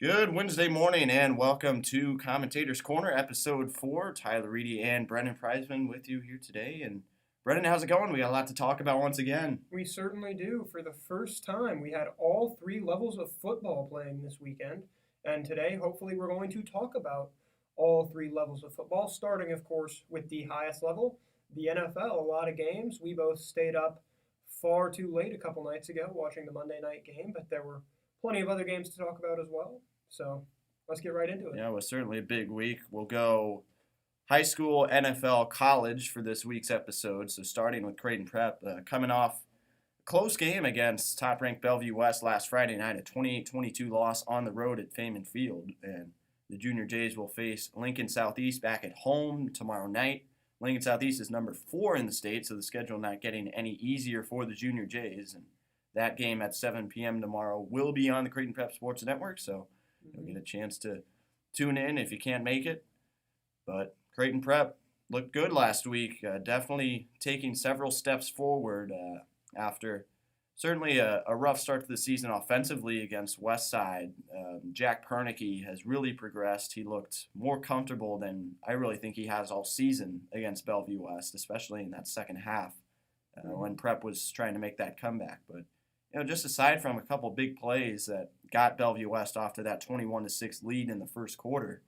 Good Wednesday morning and welcome to Commentator's Corner, episode 4. Tyler Reedy and Brendan Preisman with you here today. And Brendan, how's it going? We got a lot to talk about once again. We certainly do. For the first time, we had all three levels of football playing this weekend. And today, hopefully, we're going to talk about all three levels of football, starting, of course, with the highest level, the NFL. A lot of games. We both stayed up far too late a couple nights ago watching the Monday night game, but there were plenty of other games to talk about as well. So let's get right into it. Yeah, it was certainly a big week. We'll go high school, NFL, college for this week's episode. So starting with Creighton Prep, coming off a close game against top-ranked Bellevue West last Friday night, a 28-22 loss on the road at Feynman Field. And the Junior Jays will face Lincoln Southeast back at home tomorrow night. Lincoln Southeast is number 4 in the state, so the schedule not getting any easier for the Junior Jays. And that game at 7 p.m. tomorrow will be on the Creighton Prep Sports Network, so you'll get a chance to tune in if you can't make it. But Creighton Prep looked good last week, definitely taking several steps forward after certainly a rough start to the season offensively against Westside. Jack Pernicky has really progressed. He looked more comfortable than I really think he has all season against Bellevue West, especially in that second half when Prep was trying to make that comeback. But just aside from a couple big plays that got Bellevue West off to that 21-6 lead in the first quarter,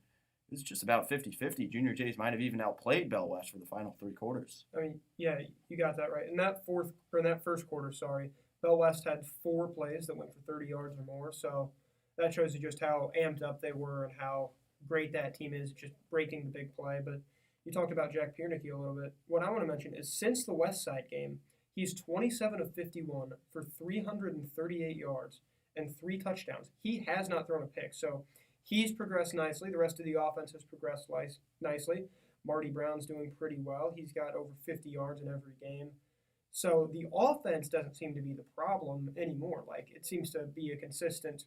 it was just about 50-50. Junior Jays might have even outplayed Bell West for the final 3 quarters. I mean, yeah, you got that right. In that first quarter, Bell West had 4 plays that went for 30 yards or more. So that shows you just how amped up they were and how great that team is, just breaking the big play. But you talked about Jack Piernicky a little bit. What I want to mention is since the West Side game, he's 27 of 51 for 338 yards and 3 touchdowns. He has not thrown a pick, so he's progressed nicely. The rest of the offense has progressed nicely. Marty Brown's doing pretty well. He's got over 50 yards in every game. So the offense doesn't seem to be the problem anymore. Like, it seems to be a consistent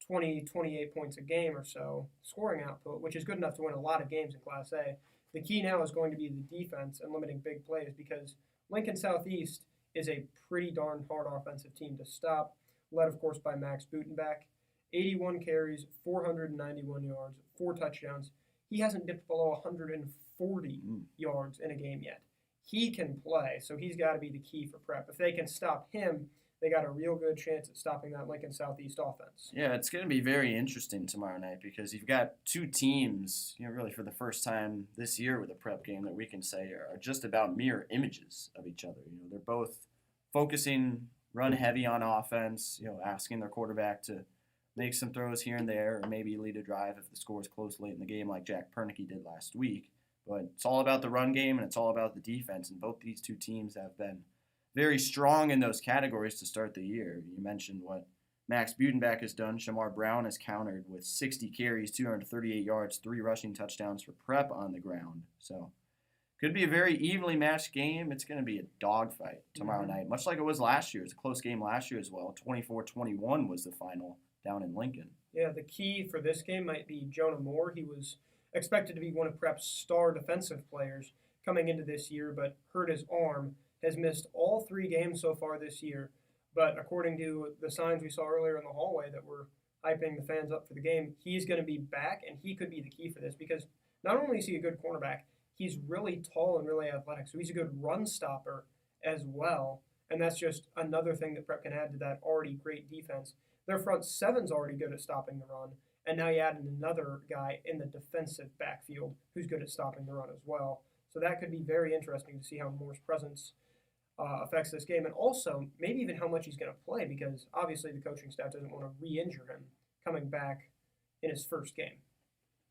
20, 28 points a game or so scoring output, which is good enough to win a lot of games in Class A. The key now is going to be the defense and limiting big plays because Lincoln Southeast is a pretty darn hard offensive team to stop, led, of course, by Max Butenbach. 81 carries, 491 yards, 4 touchdowns. He hasn't dipped below 140 yards in a game yet. He can play, so he's got to be the key for Prep. If they can stop him, they got a real good chance at stopping that Lincoln Southeast offense. Yeah, it's going to be very interesting tomorrow night because you've got 2 teams, really for the first time this year with a Prep game that we can say are just about mirror images of each other. They're both focusing run heavy on offense, asking their quarterback to make some throws here and there or maybe lead a drive if the score is close late in the game like Jack Pernicky did last week. But it's all about the run game and it's all about the defense, and both these 2 teams have been very strong in those categories to start the year. You mentioned what Max Butenbach has done. Shamar Brown has countered with 60 carries, 238 yards, 3 rushing touchdowns for Prep on the ground. So could be a very evenly matched game. It's going to be a dogfight tomorrow night, much like it was last year. It was a close game last year as well. 24-21 was the final down in Lincoln. Yeah, the key for this game might be Jonah Moore. He was expected to be one of Prep's star defensive players coming into this year, but hurt his arm, has missed all 3 games so far this year. But according to the signs we saw earlier in the hallway that were hyping the fans up for the game, he's going to be back, and he could be the key for this because not only is he a good cornerback, he's really tall and really athletic, so he's a good run stopper as well, and that's just another thing that Prep can add to that already great defense. Their front seven's already good at stopping the run, and now you add in another guy in the defensive backfield who's good at stopping the run as well. So that could be very interesting to see how Moore's presence affects this game, and also maybe even how much he's going to play because obviously the coaching staff doesn't want to re-injure him coming back in his first game.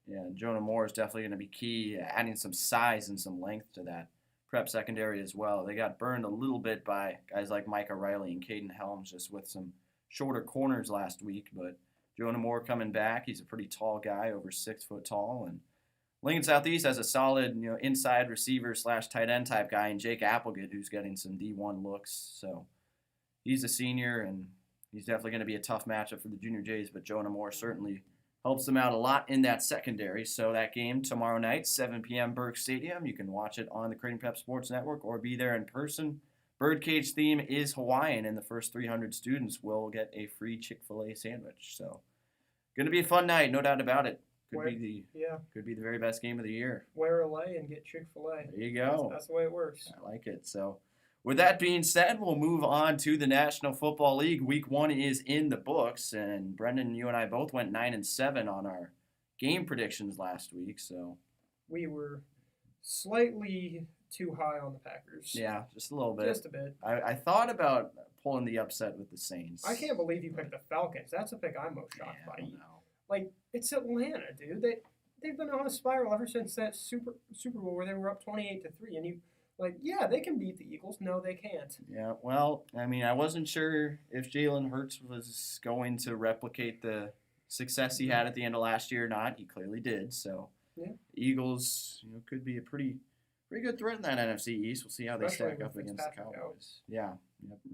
Yeah, Jonah Moore is definitely going to be key, adding some size and some length to that Prep secondary as well. They got burned a little bit by guys like Micah Riley and Caden Helms just with some shorter corners last week, but Jonah Moore coming back. He's a pretty tall guy, over 6 foot tall, and Lincoln Southeast has a solid, inside receiver / tight end type guy in Jake Applegate, who's getting some D1 looks. So he's a senior, and he's definitely going to be a tough matchup for the Junior Jays. But Jonah Moore certainly helps them out a lot in that secondary. So that game tomorrow night, 7 p.m. Burke Stadium. You can watch it on the Creighton Prep Sports Network or be there in person. Birdcage theme is Hawaiian, and the first 300 students will get a free Chick-fil-A sandwich. So going to be a fun night, no doubt about it. Could be the very best game of the year. Wear a lay and get Chick-fil-A. There you go. That's the way it works. I like it. So, with that being said, we'll move on to the National Football League. Week 1 is in the books, and Brendan, you and I both went 9-7 on our game predictions last week. So we were slightly too high on the Packers. Yeah, just a little bit. Just a bit. I thought about pulling the upset with the Saints. I can't believe you picked the Falcons. That's the pick I'm most shocked by. I know. Like, it's Atlanta, dude. They've been on a spiral ever since that Super Bowl where they were up 28-3, and you, like, yeah, they can beat the Eagles. No, they can't. Yeah, well, I mean, I wasn't sure if Jalen Hurts was going to replicate the success he had at the end of last year or not. He clearly did. So, yeah. Eagles, could be a pretty good threat in that NFC East. We'll see how they stack up against the Cowboys. Yeah,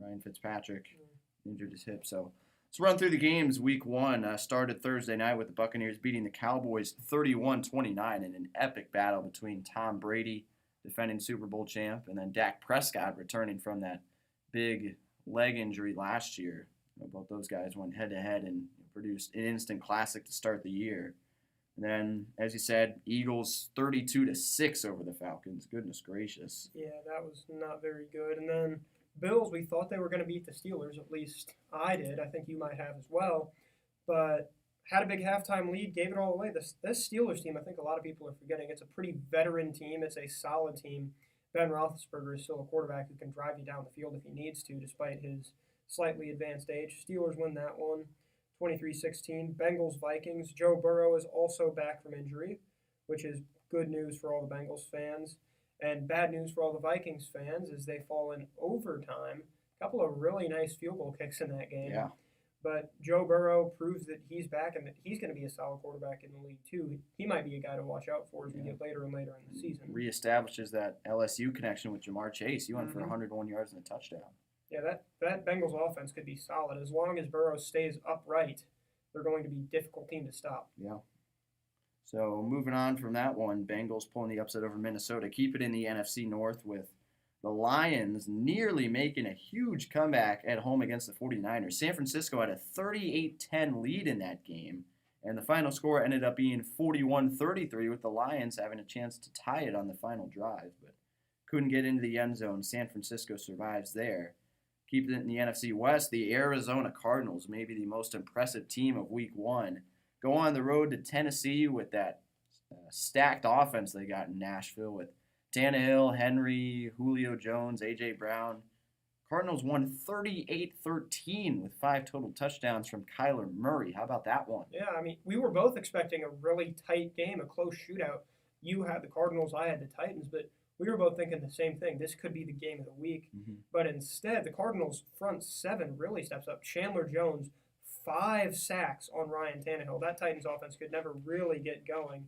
Ryan Fitzpatrick injured his hip. So let's run through the games. Week 1 started Thursday night with the Buccaneers beating the Cowboys 31-29 in an epic battle between Tom Brady, defending Super Bowl champ, and then Dak Prescott returning from that big leg injury last year. Both those guys went head-to-head and produced an instant classic to start the year. And then, as you said, Eagles 32-6 over the Falcons. Goodness gracious. Yeah, that was not very good. And then Bills, we thought they were going to beat the Steelers. At least I did. I think you might have as well. But had a big halftime lead, gave it all away. This Steelers team, I think a lot of people are forgetting, it's a pretty veteran team. It's a solid team. Ben Roethlisberger is still a quarterback who can drive you down the field if he needs to, despite his slightly advanced age. Steelers win that one. 23-16. Bengals, Vikings. Joe Burrow is also back from injury, which is good news for all the Bengals fans. And bad news for all the Vikings fans is they fall in overtime. A couple of really nice field goal kicks in that game. Yeah. But Joe Burrow proves that he's back and that he's going to be a solid quarterback in the league, too. He might be a guy to watch out for as we get later and later in the season. Reestablishes that LSU connection with Jamar Chase. He went for 101 yards and a touchdown. Yeah, that Bengals offense could be solid. As long as Burrow stays upright, they're going to be a difficult team to stop. Yeah. So moving on from that one, Bengals pulling the upset over Minnesota. Keep it in the NFC North with the Lions nearly making a huge comeback at home against the 49ers. San Francisco had a 38-10 lead in that game, and the final score ended up being 41-33 with the Lions having a chance to tie it on the final drive, but couldn't get into the end zone. San Francisco survives there. Keep it in the NFC West, the Arizona Cardinals, maybe the most impressive team of Week 1, go on the road to Tennessee with that stacked offense they got in Nashville with Tannehill, Henry, Julio Jones, A.J. Brown. Cardinals won 38-13 with 5 total touchdowns from Kyler Murray. How about that one? Yeah, I mean, we were both expecting a really tight game, a close shootout. You had the Cardinals, I had the Titans, but we were both thinking the same thing. This could be the game of the week. But instead, the Cardinals' front 7 really steps up. Chandler Jones, 5 sacks on Ryan Tannehill. That Titans offense could never really get going.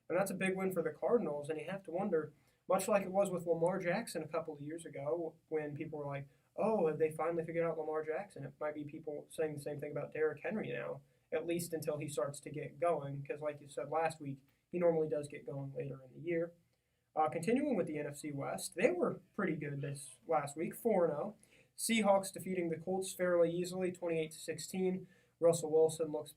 And that's a big win for the Cardinals. And you have to wonder, much like it was with Lamar Jackson a couple of years ago when people were like, oh, have they finally figured out Lamar Jackson? It might be people saying the same thing about Derrick Henry now, at least until he starts to get going. Because like you said last week, he normally does get going later in the year. Continuing with the NFC West, they were pretty good this last week, 4-0. Seahawks defeating the Colts fairly easily, 28-16. Russell Wilson looks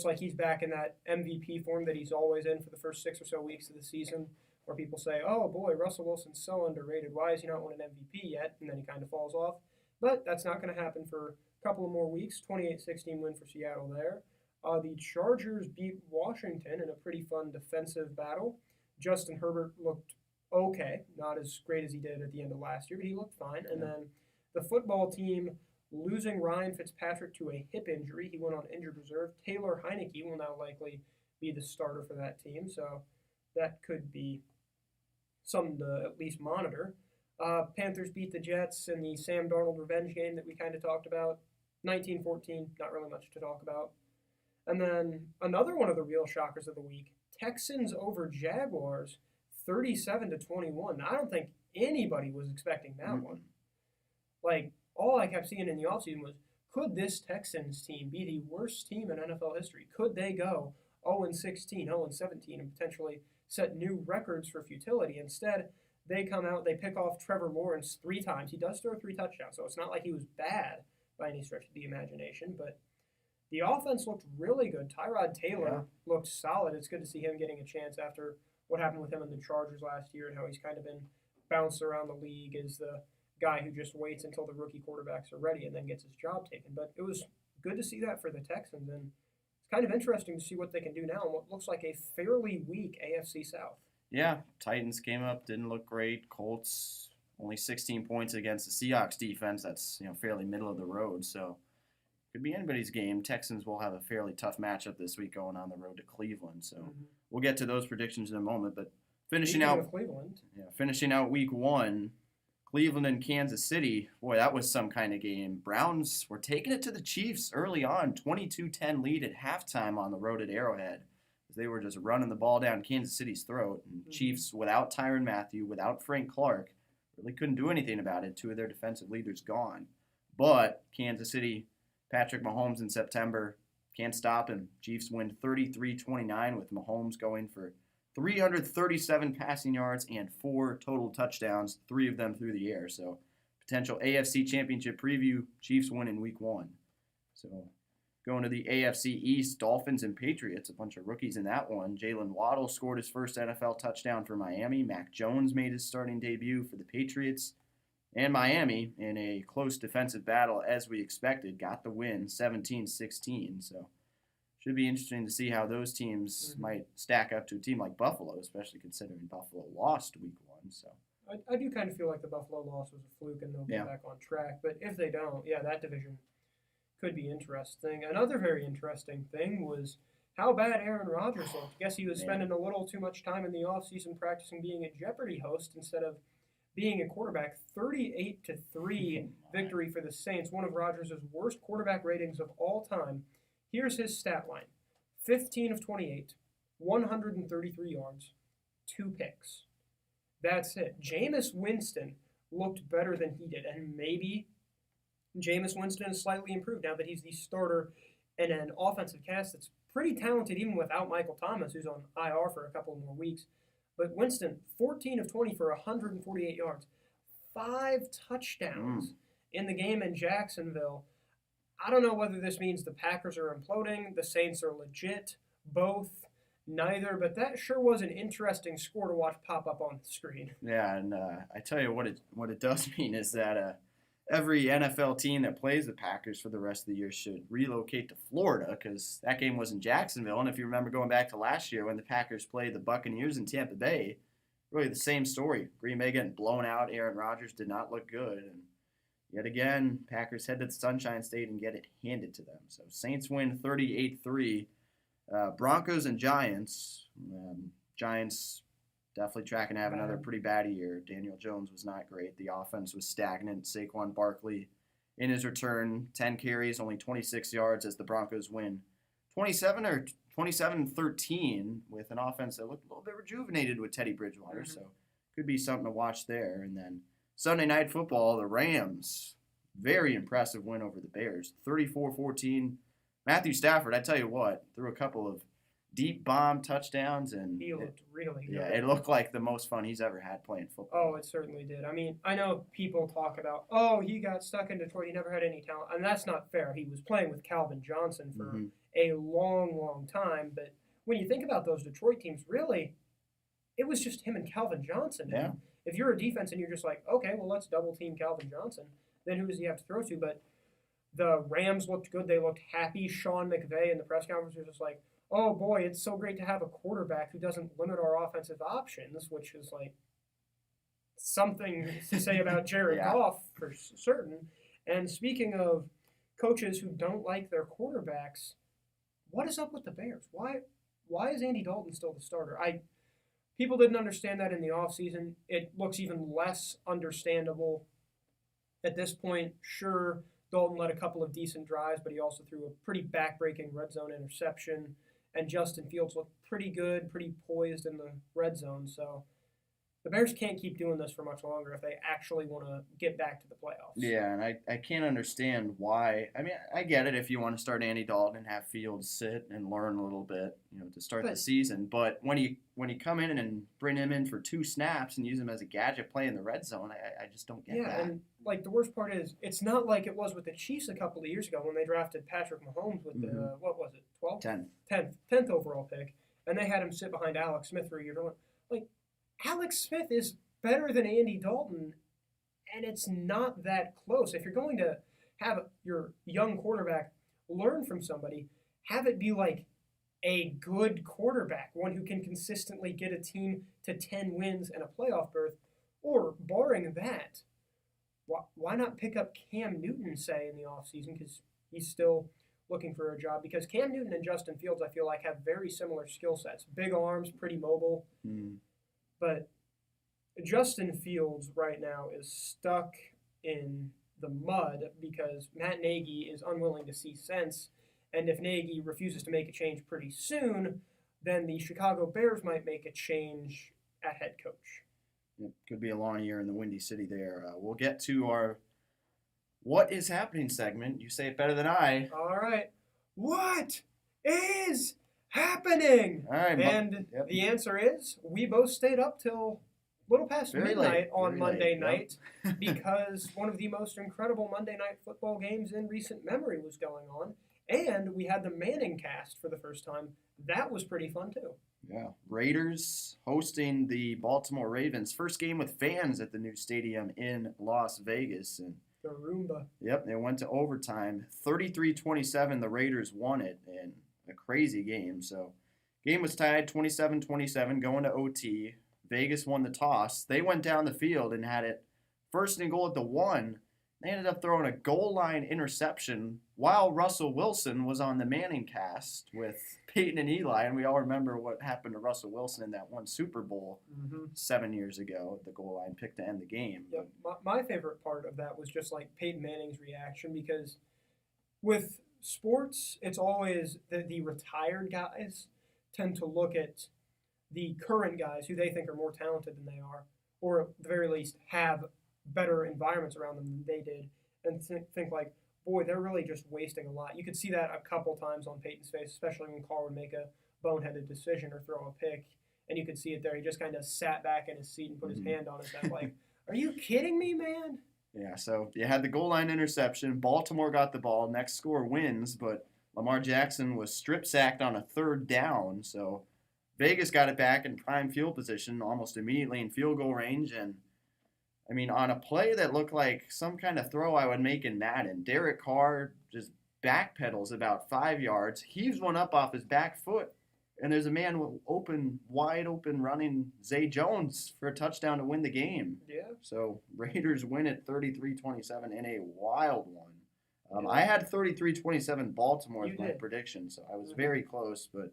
like he's back in that MVP form that he's always in for the first 6 or so weeks of the season, where people say, oh boy, Russell Wilson's so underrated. Why is he not winning MVP yet? And then he kind of falls off. But that's not going to happen for a couple of more weeks. 28-16 win for Seattle there. The Chargers beat Washington in a pretty fun defensive battle. Justin Herbert looked okay, not as great as he did at the end of last year, but he looked fine. And then the football team losing Ryan Fitzpatrick to a hip injury. He went on injured reserve. Taylor Heineke will now likely be the starter for that team, so that could be something to at least monitor. Panthers beat the Jets in the Sam Darnold revenge game that we kind of talked about. 19-14, not really much to talk about. And then another one of the real shockers of the week, Texans over Jaguars, 37-21. Now, I don't think anybody was expecting that one. Like, all I kept seeing in the offseason was, could this Texans team be the worst team in NFL history? Could they go 0-16, 0-17, and potentially set new records for futility? Instead, they come out, they pick off Trevor Lawrence 3 times. He does throw 3 touchdowns, so it's not like he was bad by any stretch of the imagination, but the offense looked really good. Tyrod Taylor looked solid. It's good to see him getting a chance after what happened with him in the Chargers last year and how he's kind of been bounced around the league as the guy who just waits until the rookie quarterbacks are ready and then gets his job taken. But it was good to see that for the Texans, and it's kind of interesting to see what they can do now in what looks like a fairly weak AFC South. Yeah, Titans came up, didn't look great. Colts only 16 points against the Seahawks defense. That's fairly middle of the road, so could be anybody's game. Texans will have a fairly tough matchup this week going on the road to Cleveland. So we'll get to those predictions in a moment. But finishing out week one, Cleveland and Kansas City. Boy, that was some kind of game. Browns were taking it to the Chiefs early on, 22-10 lead at halftime on the road at Arrowhead. They were just running the ball down Kansas City's throat. And Chiefs, without Tyrann Mathieu, without Frank Clark, really couldn't do anything about it. Two of their defensive leaders gone. But Kansas City, Patrick Mahomes in September, can't stop him. Chiefs win 33-29 with Mahomes going for 337 passing yards and 4 total touchdowns, 3 of them through the air. So potential AFC Championship preview, Chiefs win in week 1. So going to the AFC East, Dolphins and Patriots, a bunch of rookies in that one. Jalen Waddle scored his first NFL touchdown for Miami. Mac Jones made his starting debut for the Patriots. And Miami, in a close defensive battle, as we expected, got the win 17-16. So should be interesting to see how those teams might stack up to a team like Buffalo, especially considering Buffalo lost week 1. So I do kind of feel like the Buffalo loss was a fluke and they'll get back on track. But if they don't, that division could be interesting. Another very interesting thing was how bad Aaron Rodgers looked. I guess he was spending a little too much time in the offseason practicing being a Jeopardy host instead of being a quarterback. 38-3 victory for the Saints, one of Rodgers' worst quarterback ratings of all time. Here's his stat line. 15 of 28, 133 yards, 2 picks. That's it. Jameis Winston looked better than he did, and maybe Jameis Winston is slightly improved now that he's the starter in an offensive cast that's pretty talented even without Michael Thomas, who's on IR for a couple more weeks. But Winston, 14 of 20 for 148 yards, 5 touchdowns in the game in Jacksonville. I don't know whether this means the Packers are imploding, the Saints are legit, both, neither, but that sure was an interesting score to watch pop up on the screen. Yeah, and I tell you what it does mean is that every NFL team that plays the Packers for the rest of the year should relocate to Florida because that game was in Jacksonville. And if you remember going back to last year when the Packers played the Buccaneers in Tampa Bay, really the same story. Green Bay getting blown out. Aaron Rodgers did not look good. And yet again, Packers head to the Sunshine State and get it handed to them. So Saints win 38-3. Broncos and Giants. Giants definitely tracking to have another pretty bad year. Daniel Jones was not great. The offense was stagnant. Saquon Barkley in his return, 10 carries, only 26 yards as the Broncos win 27-13 with an offense that looked a little bit rejuvenated with Teddy Bridgewater. So could be something to watch there. And then Sunday Night Football, the Rams, very impressive win over the Bears, 34-14. Matthew Stafford, I tell you what, threw a couple of deep bomb touchdowns, and he looked really good. Yeah, it looked like the most fun he's ever had playing football. Oh, it certainly did. I mean, I know people talk about, he got stuck in Detroit, he never had any talent, and that's not fair. He was playing with Calvin Johnson for a long, long time, but when you think about those Detroit teams, really, it was just him and Calvin Johnson. Yeah. And if you're a defense and you're just like, okay, well, let's double team Calvin Johnson, then who does he have to throw to? But the Rams looked good. They looked happy. Sean McVay in the press conference was just like, oh boy, it's so great to have a quarterback who doesn't limit our offensive options, which is like something to say about Jared Goff for certain. And speaking of coaches who don't like their quarterbacks, what is up with the Bears? Why is Andy Dalton still the starter? People didn't understand that in the offseason. It looks even less understandable at this point. Sure, Dalton led a couple of decent drives, but he also threw a pretty back-breaking red zone interception. And Justin Fields looked pretty good, pretty poised in the red zone. So the Bears can't keep doing this for much longer if they actually want to get back to the playoffs. Yeah, and I can't understand why. I mean, I get it if you want to start Andy Dalton and have Fields sit and learn a little bit, to start the season. But when you come in and bring him in for 2 snaps and use him as a gadget play in the red zone, I just don't get that. Yeah, and the worst part is it's not like it was with the Chiefs a couple of years ago when they drafted Patrick Mahomes with the what was it, 12th, 10th overall pick, and they had him sit behind Alex Smith for a year. Alex Smith is better than Andy Dalton, and it's not that close. If you're going to have your young quarterback learn from somebody, have it be a good quarterback, one who can consistently get a team to 10 wins and a playoff berth, or barring that, why not pick up Cam Newton, say, in the offseason, because he's still looking for a job, because Cam Newton and Justin Fields, I feel like, have very similar skill sets. Big arms, pretty mobile. But Justin Fields right now is stuck in the mud because Matt Nagy is unwilling to see sense. And if Nagy refuses to make a change pretty soon, then the Chicago Bears might make a change at head coach. It could be a long year in the Windy City there. We'll get to our What is Happening segment. You say it better than I. All right. What is happening? All right, and the answer is we both stayed up till a little past midnight on Monday night because one of the most incredible Monday Night Football games in recent memory was going on, and we had the Manning cast for the first time. That was pretty fun too. Yeah, Raiders hosting the Baltimore Ravens. First game with fans at the new stadium in Las Vegas. And the Roomba. Yep, they went to overtime. 33-27, the Raiders won it in a crazy game. So game was tied 27-27 going to OT. Vegas won the toss. They went down the field and had it first and goal at the 1. They ended up throwing a goal line interception while Russell Wilson was on the Manning cast with Peyton and Eli. And we all remember what happened to Russell Wilson in that one Super Bowl 7 years ago. The goal line pick to end the game. Yep. My favorite part of that was just Peyton Manning's reaction, because with sports, it's always the retired guys tend to look at the current guys who they think are more talented than they are, or at the very least have better environments around them than they did, and think boy, they're really just wasting a lot. You could see that a couple times on Peyton's face, especially when Carr would make a boneheaded decision or throw a pick, and you could see it there. He just kind of sat back in his seat and put his hand on his head are you kidding me, man? Yeah, so you had the goal line interception. Baltimore got the ball. Next score wins, but Lamar Jackson was strip sacked on a 3rd down, so Vegas got it back in prime field position almost immediately in field goal range. And, I mean, on a play that looked like some kind of throw I would make in Madden, Derek Carr just backpedals about 5 yards, heaves one up off his back foot, and there's a man wide open running Zay Jones for a touchdown to win the game. Yeah. So Raiders win it 33-27 in a wild one. I had 33-27 Baltimore as my prediction, so I was very close, but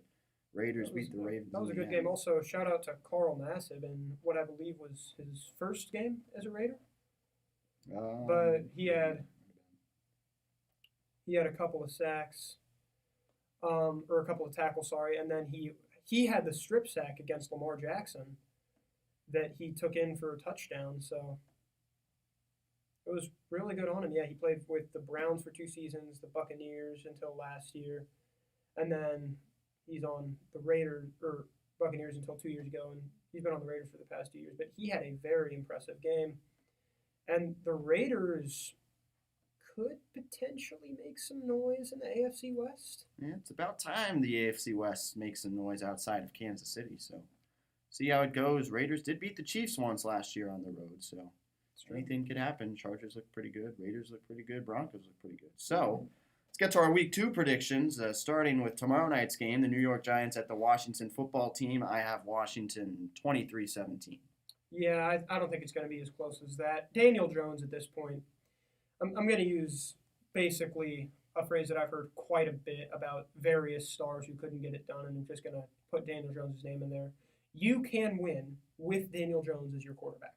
Raiders beat the Ravens. That was a good game. Also, shout out to Carl Nassib in what I believe was his first game as a Raider. But he had a couple of sacks, or a couple of tackles, sorry, and then he had the strip sack against Lamar Jackson that he took in for a touchdown. So it was really good on him. Yeah, he played with the Browns for 2 seasons, the Buccaneers until last year, and then he's on the Raiders or Buccaneers until 2 years ago, and he's been on the Raiders for the past 2 years. But he had a very impressive game, and the Raiders could potentially make some noise in the AFC West. Yeah, it's about time the AFC West makes some noise outside of Kansas City. So see how it goes. Raiders did beat the Chiefs once last year on the road, so anything could happen. Chargers look pretty good. Raiders look pretty good. Broncos look pretty good. So let's get to our Week 2 predictions, starting with tomorrow night's game, the New York Giants at the Washington football team. I have Washington 23-17. Yeah, I don't think it's going to be as close as that. Daniel Jones at this point, I'm going to use basically a phrase that I've heard quite a bit about various stars who couldn't get it done, and I'm just going to put Daniel Jones' name in there. You can win with Daniel Jones as your quarterback.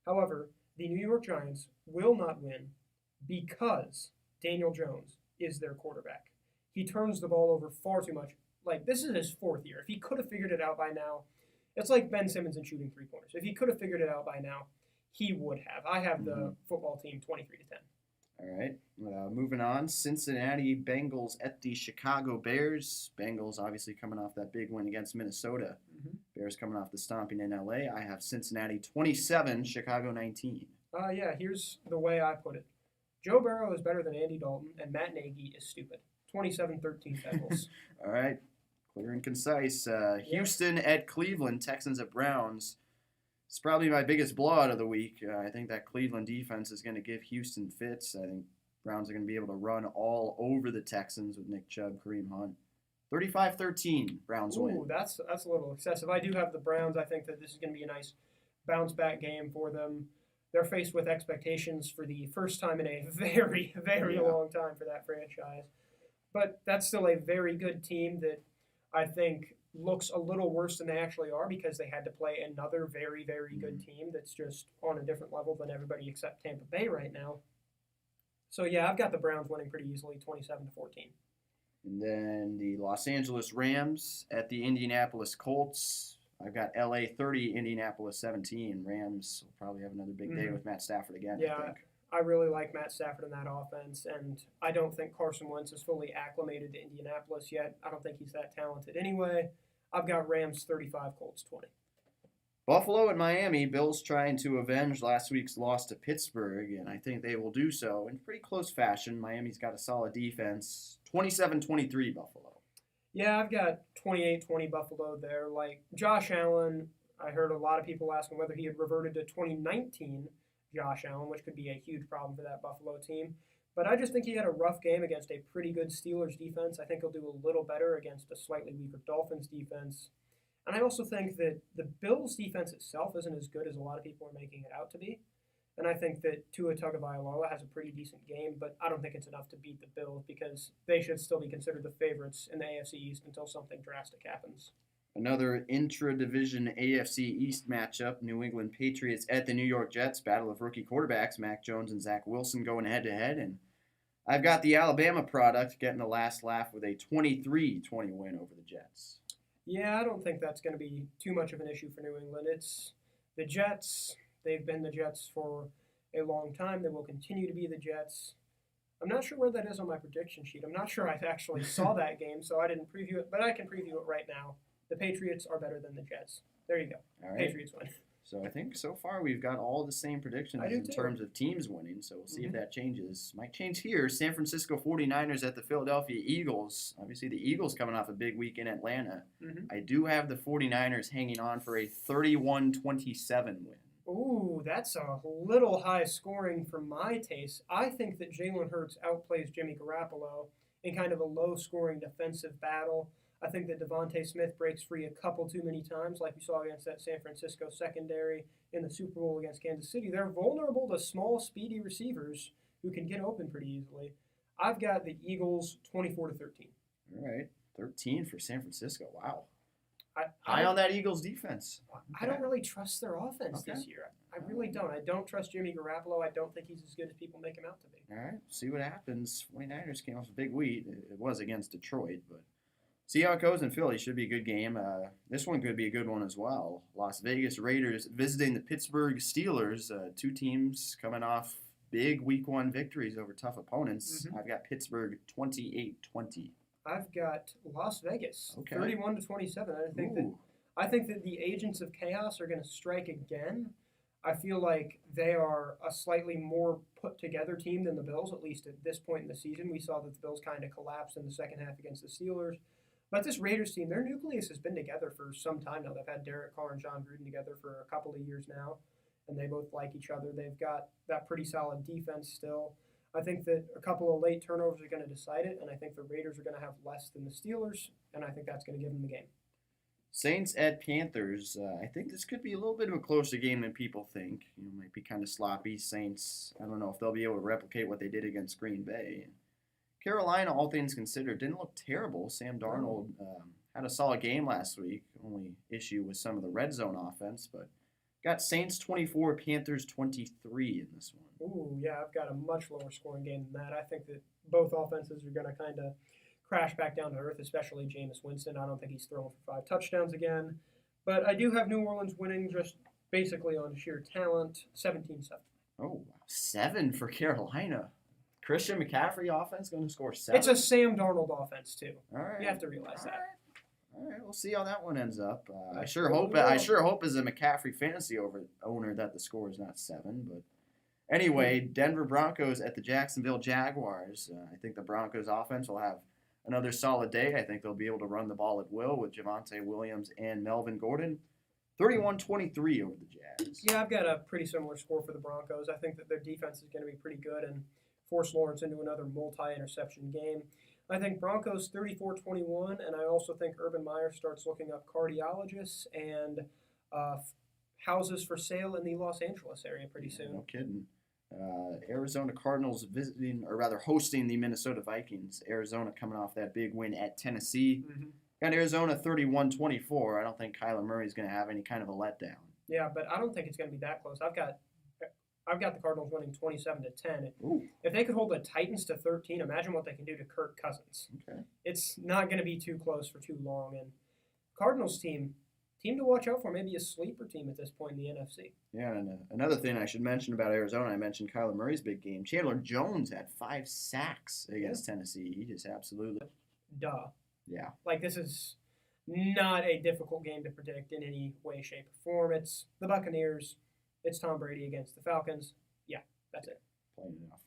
However, the New York Giants will not win because Daniel Jones is their quarterback. He turns the ball over far too much. This is his 4th year. If he could have figured it out by now, It's like Ben Simmons and shooting three-pointers. If he could have figured it out by now, he would have. I have the football team 23-10. All right. Moving on. Cincinnati Bengals at the Chicago Bears. Bengals obviously coming off that big win against Minnesota. Bears coming off the stomping in LA. I have Cincinnati 27, Chicago 19. Yeah, here's the way I put it. Joe Burrow is better than Andy Dalton, and Matt Nagy is stupid. 27-13 Bengals. All right. Clear and concise. Houston at Cleveland. Texans at Browns. It's probably my biggest blowout of the week. I think that Cleveland defense is going to give Houston fits. I think Browns are going to be able to run all over the Texans with Nick Chubb, Kareem Hunt. 35-13, Browns win. Ooh, that's a little excessive. I do have the Browns. I think that this is going to be a nice bounce-back game for them. They're faced with expectations for the first time in a very, very long time for that franchise. But that's still a very good team that I think looks a little worse than they actually are because they had to play another very, very good team that's just on a different level than everybody except Tampa Bay right now. So, yeah, I've got the Browns winning pretty easily, 27-14. And then the Los Angeles Rams at the Indianapolis Colts. I've got LA 30, Indianapolis 17. Rams will probably have another big day with Matt Stafford again, yeah, I think. I really like Matt Stafford in that offense, and I don't think Carson Wentz is fully acclimated to Indianapolis yet. I don't think he's that talented anyway. I've got Rams 35, Colts 20. Buffalo and Miami, Bills trying to avenge last week's loss to Pittsburgh, and I think they will do so in pretty close fashion. Miami's got a solid defense. 27-23 Buffalo. Yeah, I've got 28-20 Buffalo there. Like, Josh Allen, I heard a lot of people asking whether he had reverted to 2019 Josh Allen, which could be a huge problem for that Buffalo team. But I just think he had a rough game against a pretty good Steelers defense. I think he'll do a little better against a slightly weaker Dolphins defense. And I also think that the Bills defense itself isn't as good as a lot of people are making it out to be. And I think that Tua Tagovailoa has a pretty decent game, but I don't think it's enough to beat the Bills because they should still be considered the favorites in the AFC East until something drastic happens. Another intra-division AFC East matchup, New England Patriots at the New York Jets, battle of rookie quarterbacks, Mac Jones and Zach Wilson going head-to-head, and I've got the Alabama product getting the last laugh with a 23-20 win over the Jets. Yeah, I don't think that's going to be too much of an issue for New England. It's the Jets. They've been the Jets for a long time. They will continue to be the Jets. I'm not sure where that is on my prediction sheet. I'm not sure I actually saw that game, so I didn't preview it, but I can preview it right now. The Patriots are better than the Jets. There you go. All right. Patriots win. So I think so far we've got all the same predictions in terms of teams winning, so we'll see if that changes. Might change here. San Francisco 49ers at the Philadelphia Eagles. Obviously the Eagles coming off a big week in Atlanta. I do have the 49ers hanging on for a 31-27 win. Ooh, that's a little high scoring for my taste. I think that Jalen Hurts outplays Jimmy Garoppolo in kind of a low-scoring defensive battle. I think that Devontae Smith breaks free a couple too many times, like we saw against that San Francisco secondary in the Super Bowl against Kansas City. They're vulnerable to small, speedy receivers who can get open pretty easily. I've got the Eagles 24-13. All right, 13 for San Francisco. Wow. High on that Eagles defense. I don't really trust their offense this year. I really don't. I don't trust Jimmy Garoppolo. I don't think he's as good as people make him out to be. All right, see what happens. 49ers came off a big week. It was against Detroit, but see how it goes in Philly. Should be a good game. This one could be a good one as well. Las Vegas Raiders visiting the Pittsburgh Steelers. Two teams coming off big Week 1 victories over tough opponents. I've got Pittsburgh 28-20. I've got Las Vegas 31-27. I think that the agents of chaos are going to strike again. I feel like they are a slightly more put together team than the Bills, at least at this point in the season. We saw that the Bills kind of collapsed in the second half against the Steelers. But this Raiders team, their nucleus has been together for some time now. They've had Derek Carr and John Gruden together for a couple of years now, and they both like each other. They've got that pretty solid defense still. I think that a couple of late turnovers are going to decide it, and I think the Raiders are going to have less than the Steelers, and I think that's going to give them the game. Saints at Panthers. I think this could be a little bit of a closer game than people think. Might be kind of sloppy. Saints, I don't know if they'll be able to replicate what they did against Green Bay. Carolina, all things considered, didn't look terrible. Sam Darnold had a solid game last week. Only issue with some of the red zone offense, but got Saints 24, Panthers 23 in this one. Ooh, yeah, I've got a much lower scoring game than that. I think that both offenses are going to kind of crash back down to earth, especially Jameis Winston. I don't think he's throwing for 5 touchdowns again. But I do have New Orleans winning just basically on sheer talent, 17-7. Oh, wow. 7 for Carolina. Christian McCaffrey offense going to score 7? It's a Sam Darnold offense, too. All right. You have to realize that. All right, we'll see how that one ends up. I I sure really hope as a McCaffrey fantasy owner that the score is not 7. But anyway, Denver Broncos at the Jacksonville Jaguars. I think the Broncos offense will have another solid day. I think they'll be able to run the ball at will with Javonte Williams and Melvin Gordon. 31-23 over the Jags. Yeah, I've got a pretty similar score for the Broncos. I think that their defense is going to be pretty good and force Lawrence into another multi-interception game. I think Broncos 34-21, and I also think Urban Meyer starts looking up cardiologists and houses for sale in the Los Angeles area pretty soon. No kidding. Arizona Cardinals hosting the Minnesota Vikings. Arizona coming off that big win at Tennessee. Mm-hmm. Got Arizona 31-24. I don't think Kyler Murray's going to have any kind of a letdown. Yeah, but I don't think it's going to be that close. I've got the Cardinals winning 27-10. Ooh. If they could hold the Titans to 13, imagine what they can do to Kirk Cousins. Okay. It's not going to be too close for too long. And Cardinals team to watch out for, maybe a sleeper team at this point in the NFC. Yeah, and another thing I should mention about Arizona, I mentioned Kyler Murray's big game. Chandler Jones had 5 sacks against Tennessee. He just absolutely. Duh. Yeah. Like, this is not a difficult game to predict in any way, shape, or form. It's the Buccaneers. It's Tom Brady against the Falcons. Yeah, that's it. Plain enough.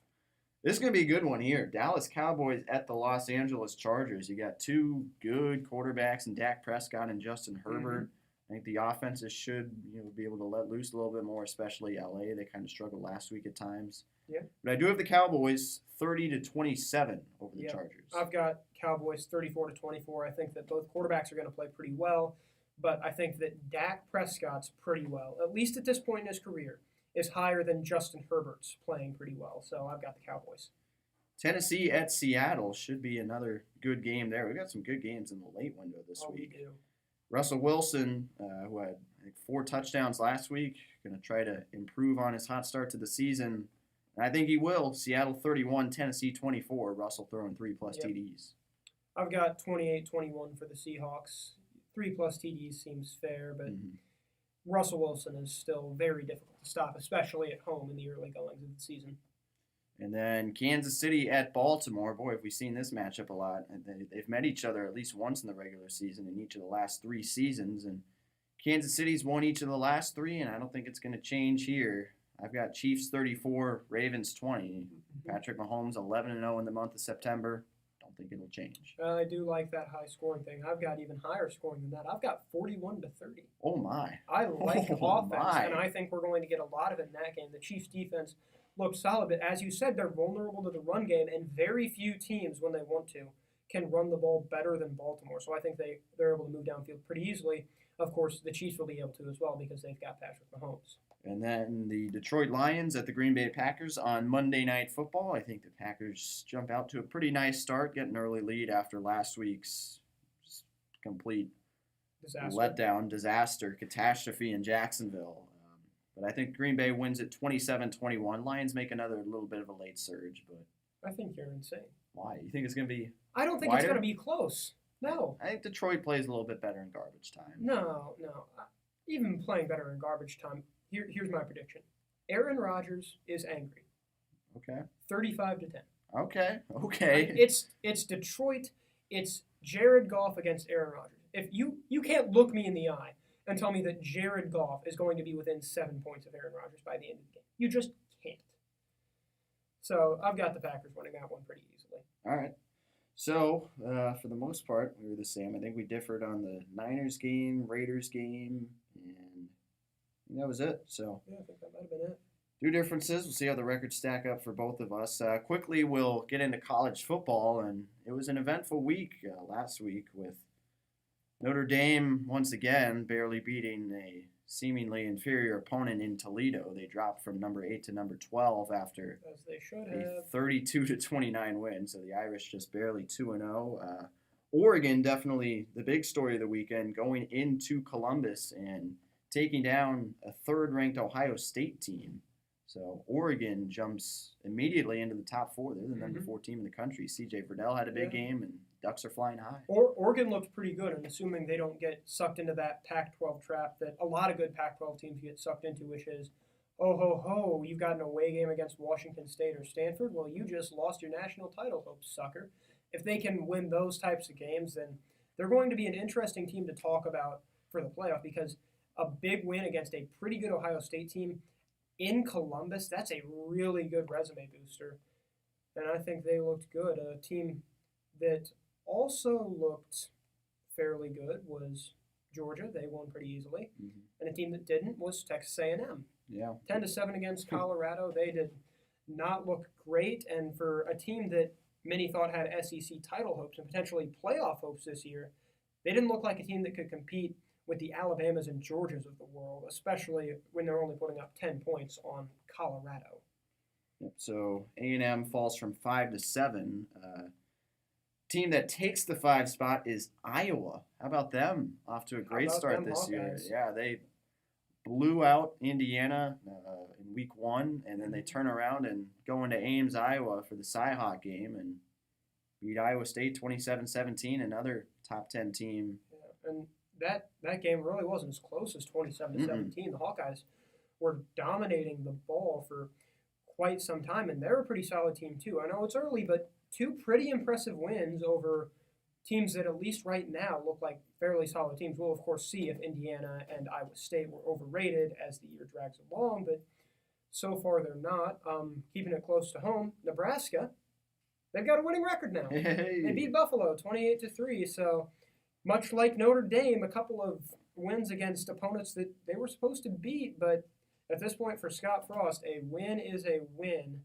This is going to be a good one here. Dallas Cowboys at the Los Angeles Chargers. You got 2 good quarterbacks in Dak Prescott and Justin Herbert. I think the offenses should be able to let loose a little bit more, especially LA. They kind of struggled last week at times. Yeah. But I do have the Cowboys 30-27 over the Chargers. I've got Cowboys 34-24. I think that both quarterbacks are going to play pretty well, but I think that Dak Prescott's pretty well, at least at this point in his career, is higher than Justin Herbert's playing pretty well. So I've got the Cowboys. Tennessee at Seattle should be another good game there. We've got some good games in the late window this week. We do. Russell Wilson, who had I think 4 touchdowns last week, going to try to improve on his hot start to the season. And I think he will. Seattle 31, Tennessee 24. Russell throwing 3+ TDs. I've got 28-21 for the Seahawks. 3+ TDs seems fair, but Russell Wilson is still very difficult to stop, especially at home in the early goings of the season. And then Kansas City at Baltimore. Boy, have we seen this matchup a lot. They've met each other at least once in the regular season in each of the last 3 seasons. And Kansas City's won each of the last 3, and I don't think it's going to change here. I've got Chiefs 34, Ravens 20. Patrick Mahomes 11-0 in the month of September. Don't think it'll change. I do like that high scoring thing. I've got even higher scoring than that. I've got 41-30. Oh, my. I like the offense, my. and I think we're going to get a lot of it in that game. The Chiefs' defense looks solid, but as you said, they're vulnerable to the run game, and very few teams, when they want to, can run the ball better than Baltimore. So I think they're able to move downfield pretty easily. Of course, the Chiefs will be able to as well because they've got Patrick Mahomes. And then the Detroit Lions at the Green Bay Packers on Monday Night Football. I think the Packers jump out to a pretty nice start, get an early lead after last week's complete letdown, disaster, catastrophe in Jacksonville. But I think Green Bay wins it 27-21. Lions make another little bit of a late surge, but I think you're insane. Why? You think it's going to be I don't think wider? It's going to be close. No. I think Detroit plays a little bit better in garbage time. No. Even playing better in garbage time. Here's my prediction. Aaron Rodgers is angry. Okay. 35-10. Okay. It's Detroit. It's Jared Goff against Aaron Rodgers. If you can't look me in the eye and tell me that Jared Goff is going to be within 7 points of Aaron Rodgers by the end of the game. You just can't. So I've got the Packers winning that one pretty easily. All right. So, for the most part, we were the same. I think we differed on the Niners game, Raiders game, and that was it. So, yeah, I think that might have been it. 2 differences. We'll see how the records stack up for both of us. Quickly, we'll get into college football, and it was an eventful week last week with Notre Dame, once again, barely beating a seemingly inferior opponent in Toledo. They dropped from number 8 to number 12 after as they should a have 32-29 win. So the Irish just barely 2-0. Oregon, definitely the big story of the weekend, going into Columbus and taking down a 3rd-ranked Ohio State team. So Oregon jumps immediately into the top 4. They're the number 4 team in the country. C.J. Verdell had a big game, and Ducks are flying high. Oregon looked pretty good, and assuming they don't get sucked into that Pac-12 trap that a lot of good Pac-12 teams get sucked into, which is, oh, ho, ho, you've got an away game against Washington State or Stanford. Well, you just lost your national title hope, sucker. If they can win those types of games, then they're going to be an interesting team to talk about for the playoff, because a big win against a pretty good Ohio State team in Columbus, that's a really good resume booster. And I think they looked good. A team that also looked fairly good was Georgia. They won pretty easily. Mm-hmm. And a team that didn't was Texas A&M. Yeah. 10-7 against Colorado. They did not look great. And for a team that many thought had SEC title hopes and potentially playoff hopes this year, they didn't look like a team that could compete with the Alabamas and Georgias of the world, especially when they're only putting up 10 points on Colorado. Yep. So A&M falls from 5 to 7. Team that takes the 5 spot is Iowa. How about them? Off to a great start this year. Yeah, they blew out Indiana in week 1, and then they turn around and go into Ames, Iowa for the Cyhawk game and beat Iowa State 27-17, another top 10 team. Yeah, and that game really wasn't as close as 27-17. The Hawkeyes were dominating the ball for quite some time, and they're a pretty solid team too. I know it's early, but 2 pretty impressive wins over teams that at least right now look like fairly solid teams. We'll, of course, see if Indiana and Iowa State were overrated as the year drags along, but so far they're not. Keeping it close to home, Nebraska, they've got a winning record now. Hey. They beat Buffalo 28-3, so much like Notre Dame, a couple of wins against opponents that they were supposed to beat, but at this point for Scott Frost, a win is a win.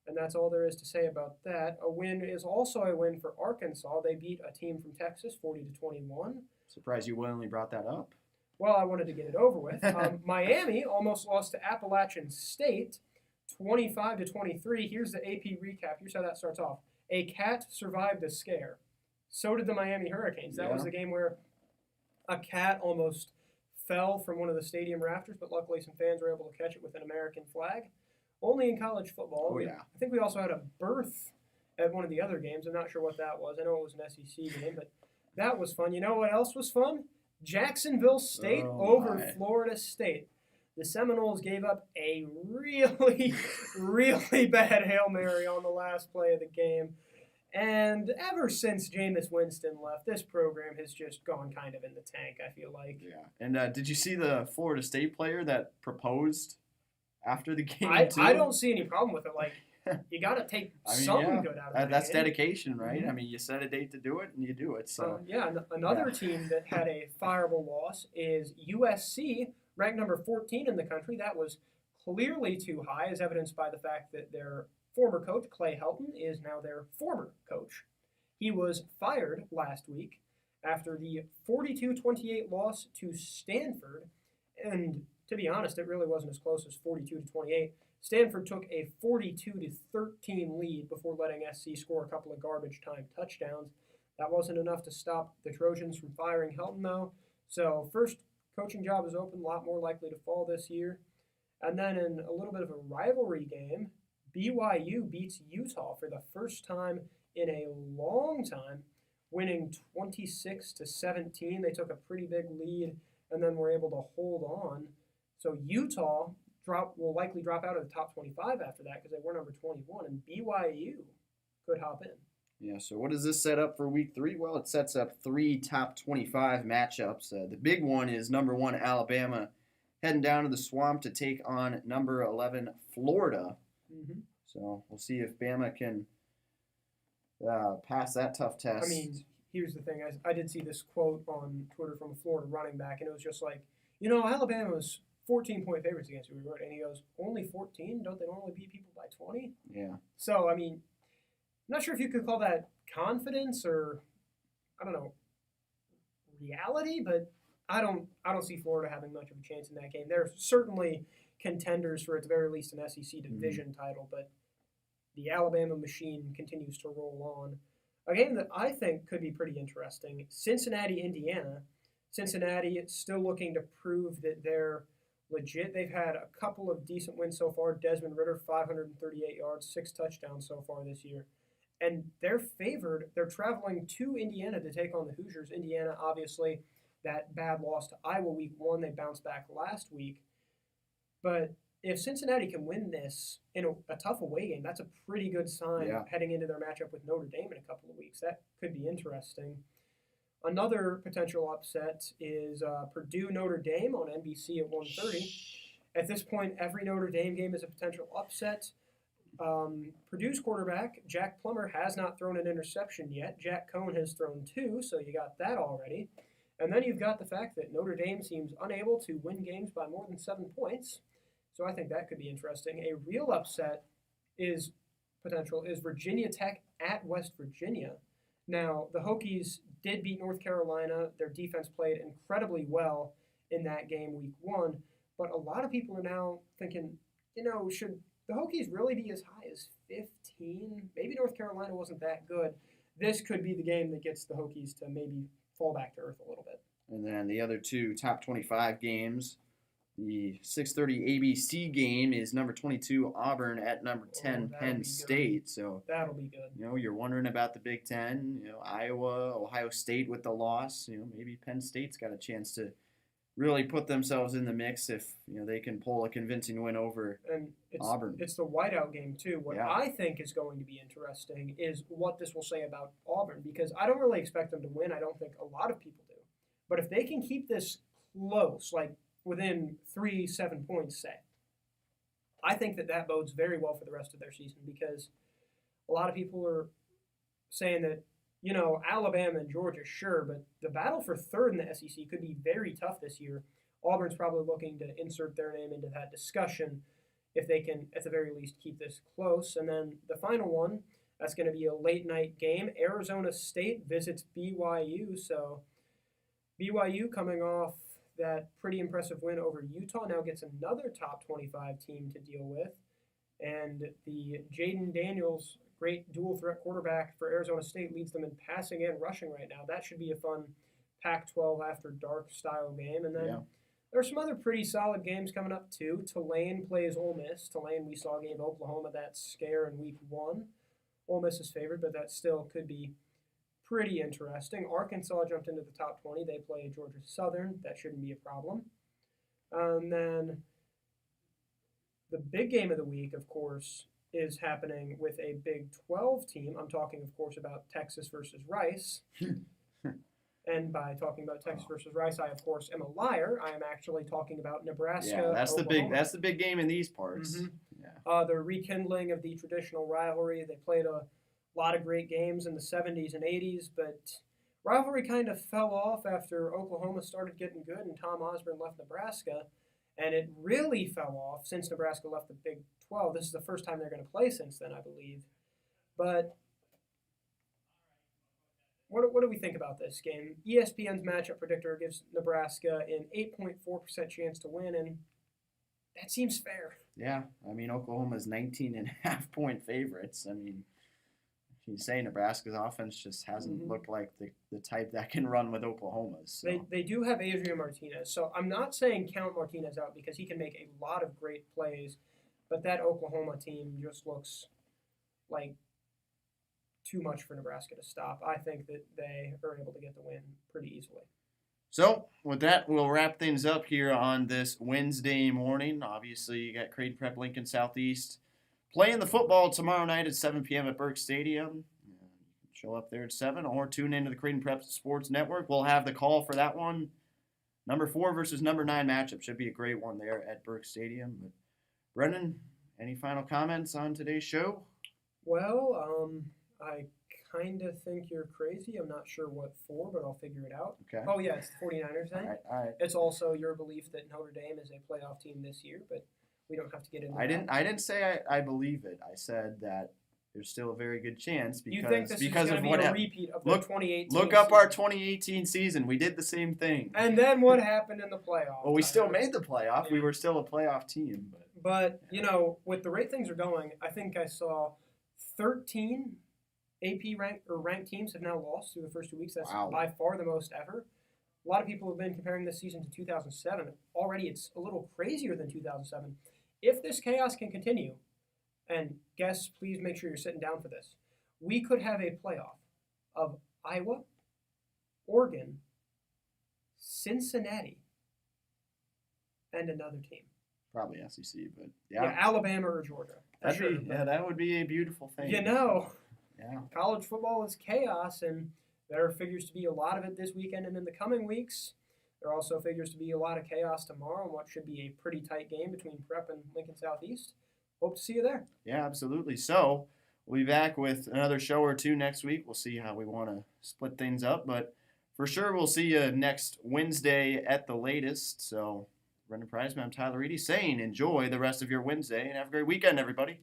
And that's all there is to say about that. A win is also a win for Arkansas. They beat a team from Texas 40-21. Surprised you willingly brought that up. Well, I wanted to get it over with. Miami almost lost to Appalachian State 25-23. Here's the AP recap. Here's how that starts off. A cat survived a scare. So did the Miami Hurricanes. That was the game where a cat almost fell from one of the stadium rafters, but luckily some fans were able to catch it with an American flag. Only in college football. Oh, yeah. I think we also had a birth at one of the other games. I'm not sure what that was. I know it was an SEC game, but that was fun. You know what else was fun? Jacksonville State over Florida State. The Seminoles gave up a really, really bad Hail Mary on the last play of the game. And ever since Jameis Winston left, this program has just gone kind of in the tank, I feel like. Yeah. And did you see the Florida State player that proposed after the game, too? I don't see any problem with it. Like, you got to take something good out of it. That's dedication, right? Mm-hmm. I mean, you set a date to do it, and you do it. So another team that had a fireable loss is USC, ranked number 14 in the country. That was clearly too high, as evidenced by the fact that their former coach, Clay Helton, is now their former coach. He was fired last week after the 42-28 loss to Stanford, and to be honest, it really wasn't as close as 42-28. Stanford took a 42-13 lead before letting SC score a couple of garbage time touchdowns. That wasn't enough to stop the Trojans from firing Helton, though. So first coaching job is open, a lot more likely to fall this year. And then in a little bit of a rivalry game, BYU beats Utah for the first time in a long time, winning 26-17. They took a pretty big lead and then were able to hold on. So Utah will likely drop out of the top 25 after that because they were number 21, and BYU could hop in. Yeah, so what does this set up for week 3? Well, it sets up 3 top 25 matchups. The big one is number 1 Alabama heading down to the Swamp to take on number 11 Florida. Mm-hmm. So we'll see if Bama can pass that tough test. I mean, here's the thing. I did see this quote on Twitter from a Florida running back, and it was just like, Alabama's 14-point favorites against you. And he goes, only 14? Don't they normally beat people by 20? Yeah. So, I mean, I'm not sure if you could call that confidence or, I don't know, reality, but I don't see Florida having much of a chance in that game. They're certainly contenders for, at the very least, an SEC division title, but the Alabama machine continues to roll on. A game that I think could be pretty interesting, Cincinnati, Indiana. Cincinnati still looking to prove that they're legit. They've had a couple of decent wins so far. Desmond Ridder, 538 yards, 6 touchdowns so far this year. and they're favored. They're traveling to Indiana to take on the Hoosiers. Indiana, obviously, that bad loss to Iowa week 1, they bounced back last week. But if Cincinnati can win this in a tough away game, that's a pretty good sign heading into their matchup with Notre Dame in a couple of weeks. That could be interesting. Another potential upset is Purdue-Notre Dame on NBC at 1:30. At this point, every Notre Dame game is a potential upset. Purdue's quarterback, Jack Plummer, has not thrown an interception yet. Jack Cohn has thrown 2, so you got that already. And then you've got the fact that Notre Dame seems unable to win games by more than 7 points. So I think that could be interesting. A real upset is Virginia Tech at West Virginia. Now, the Hokies did beat North Carolina. Their defense played incredibly well in that game week 1. But a lot of people are now thinking, should the Hokies really be as high as 15? Maybe North Carolina wasn't that good. This could be the game that gets the Hokies to maybe fall back to earth a little bit. And then the other 2 top 25 games, the 6:30 ABC game is number 22 Auburn at number 10 Penn State. So that'll be good. You're wondering about the Big Ten. Iowa, Ohio State with the loss. Maybe Penn State's got a chance to really put themselves in the mix if they can pull a convincing win over Auburn. It's the whiteout game too. What I think is going to be interesting is what this will say about Auburn, because I don't really expect them to win. I don't think a lot of people do. But if they can keep this close, like within 3-7 points, say, I think that bodes very well for the rest of their season, because a lot of people are saying that Alabama and Georgia, sure, but the battle for third in the SEC could be very tough this year. Auburn's probably looking to insert their name into that discussion if they can, at the very least, keep this close. And then the final one, that's going to be a late-night game. Arizona State visits BYU. So BYU, coming off that pretty impressive win over Utah, now gets another top 25 team to deal with. And the Jaden Daniels, great dual-threat quarterback for Arizona State, leads them in passing and rushing right now. That should be a fun Pac-12 after dark style game. And then there are some other pretty solid games coming up too. Tulane plays Ole Miss. Tulane, we saw, gave Oklahoma that scare in week 1. Ole Miss is favored, but that still could be pretty interesting. Arkansas jumped into the top 20. They play Georgia Southern. That shouldn't be a problem. And then the big game of the week, of course, is happening with a Big 12 team. I'm talking, of course, about Texas versus Rice. And by talking about Texas versus Rice, I, of course, am a liar. I am actually talking about Nebraska. Yeah, that's Oklahoma. That's the big game in these parts. Mm-hmm. Yeah. The rekindling of the traditional rivalry. They played a lot of great games in the 70s and 80s, but rivalry kind of fell off after Oklahoma started getting good and Tom Osborne left Nebraska. And it really fell off since Nebraska left the Big 12. This is the first time they're going to play since then, I believe. But what do we think about this game? ESPN's matchup predictor gives Nebraska an 8.4% chance to win, and that seems fair. Yeah, Oklahoma's 19.5-point favorites. You say Nebraska's offense just hasn't looked like the type that can run with Oklahoma's. So. They do have Adrian Martinez, so I'm not saying count Martinez out because he can make a lot of great plays, but that Oklahoma team just looks like too much for Nebraska to stop. I think that they are able to get the win pretty easily. So, with that, we'll wrap things up here on this Wednesday morning. Obviously, you got Creighton Prep Lincoln Southeast playing the football tomorrow night at 7 p.m. at Burke Stadium. Show up there at 7 or tune into the Creighton Prep Sports Network. We'll have the call for that one. Number 4 versus number 9 matchup. Should be a great one there at Burke Stadium. But Brendan, any final comments on today's show? Well, I kind of think you're crazy. I'm not sure what for, but I'll figure it out. Okay. Oh, yeah, it's the 49ers thing. All right. It's also your belief that Notre Dame is a playoff team this year, but we don't have to get into that. I didn't say I believe it. I said that there's still a very good chance because you think this because is of be what a repeat of the 2018 Look up our 2018 season. We did the same thing. And then what happened in the playoffs? Well, we still made the playoff. Yeah. We were still a playoff team. But with the rate things are going, I think I saw 13 AP ranked teams have now lost through the first 2 weeks. That's by far the most ever. A lot of people have been comparing this season to 2007. Already it's a little crazier than 2007. If this chaos can continue, and guests, please make sure you're sitting down for this, we could have a playoff of Iowa, Oregon, Cincinnati, and another team. Probably SEC, but Yeah, Alabama or Georgia. That would be a beautiful thing. Yeah. College football is chaos, and there figures to be a lot of it this weekend and in the coming weeks. There also figures to be a lot of chaos tomorrow in what should be a pretty tight game between Prep and Lincoln Southeast. Hope to see you there. Yeah, absolutely. So we'll be back with another show or two next week. We'll see how we want to split things up, but for sure we'll see you next Wednesday at the latest. So Brendan Prizeman, I'm Tyler Eady saying enjoy the rest of your Wednesday and have a great weekend, everybody.